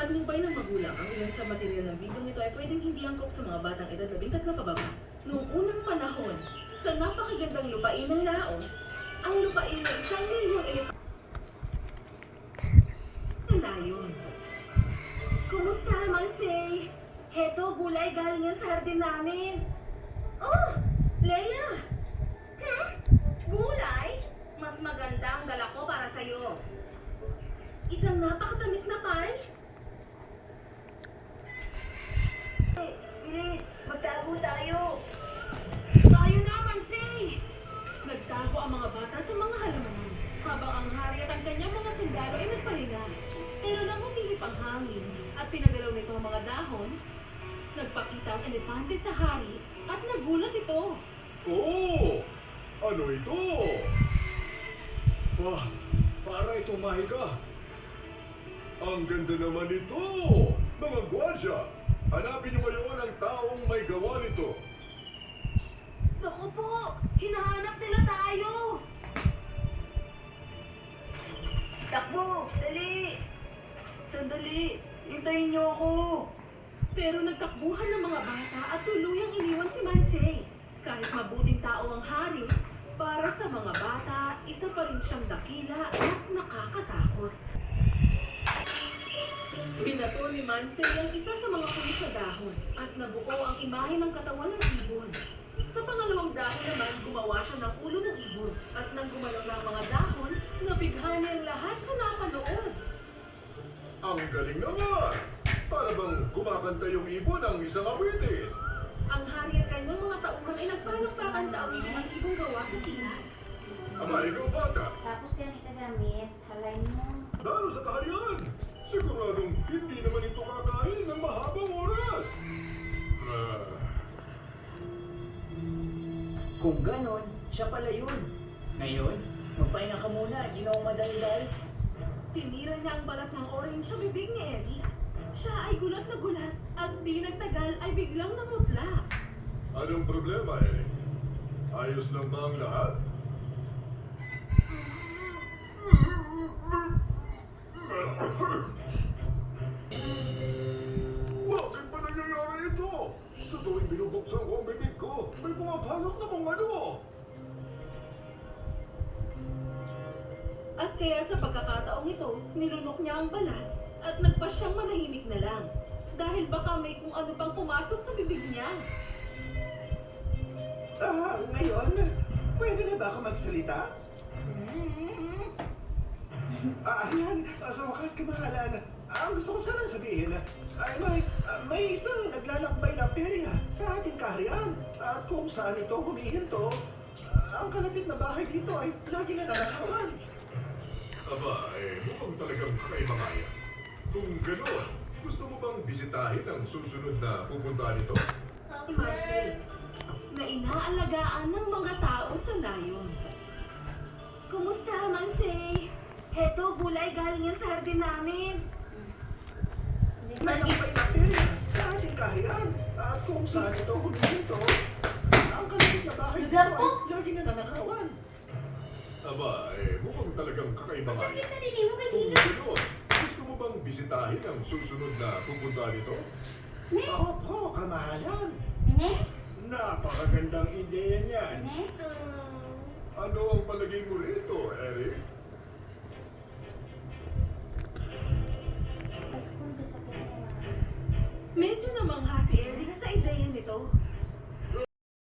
Patnubay ng magulang ang ilan sa material ng video nito ay pwedeng hindi angkop sa mga batang edad 13 pababa. Noong unang panahon, sa napakagandang lupain ng Laos, ang lupain ng 1,000,000 elefante na layon. Kumusta, Mansay? Heto, gulay galing yan sa hardin namin. Oh, Leia! Gulay? Mas maganda ang dala ko para sa'yo. Isang napakatamis na pie? Bilis, magtago tayo. Tayo na, Mansay! Nagtago ang mga bata sa mga halamanan, habang ang hari at ang kanyang mga sundalo ay nagpahinga. Pero nang humihip ang hangin at pinagalaw nito ang mga dahon, nagpakita ang elepante sa hari at nagulat ito. Oh! Ano ito? Para itong mahiga. Ang ganda naman ito! Mga gwardiya, hanapin niyo ngayon ang taong may gawa nito. Naku po! Hinahanap nila tayo! Takbo! Dali! Sandali! Hintayin niyo ako! Pero nagtakbuhan ng mga bata at tuluyang iniwan si Mansay. Kahit mabuting tao ang hari, para sa mga bata, isa pa rin siyang dakila at nakakatakot. Binato ni Mansay ang isa sa mga kulit na dahon at nabuo ang imahe ng katawan ng ibon. Sa pangalawang dahon naman, gumawa siya ng ulo ng ibon at nang gumalaw na ang mga dahon, nabigha niya ang lahat sa napanood. Ang galing naman! Para bang kumakanta yung ibon ng isang awitin. Ang hari at kanyang mga tauhan ay nagpalakpakan sa awitin ng ibong gawa sa silat. Aba, ikaw bata, Tapos yan itagamit, halay mo. dalo sa kaharian. Siguradong hindi naman ito kakain ng mahabang oras. Kung ganon, siya pala yun. Ngayon, magpahinga ka muna, hindi na ako madali-dali. Tinira niya ang balat ng orange sa bibig ni Ellie. Siya ay gulat na gulat at di nagtagal ay biglang namutla. Anong problema, Eric? Ayos lang ba ang lahat? Bakit ba nangyayari ito? Sa tuwing binubuksan ko ang bibig ko, may pumapasok na kung ano. At kaya sa pagkakataong ito, nilunok niya ang balat at nagpa siyang manahimik na lang. Dahil baka may kung ano pang pumasok sa bibig niya. Ngayon, pwede na ba ako magsalita? Ayan, sa wakas kamahalan. Ang gusto ko sana sabihin ay may isang naglalakbay na perya sa ating kaharian. At kung saan ito humihinto, ang kalapit na bahay dito ay lagi na nanakawan. Aba, mukhang talagang kakaibangayan. Kung gano'n, gusto mo bang bisitahin ang susunod na pupuntahan nito? Mansay, na inaalagaan ng mga tao sa layon. Kumusta, Mansay? Heto, gulay galing yan sa hardin namin. May lakbay na perya sa ating kaharian. At kung saan ito humihinto, ang kalapit na bahay dito Lugar po? ay lagi na nanakawan. Aba, mukhang talagang kakaibangayan. Sakit na din mo kasi Kung gano'n, gusto mo bang bisitahin ang susunod na pupuntahan nito? Opo, kamahalan. Nene? Napakagandang ideya niyan. Nene? Ano ang palagay mo rito, Eric? Sa school ka sakit na. Medyo na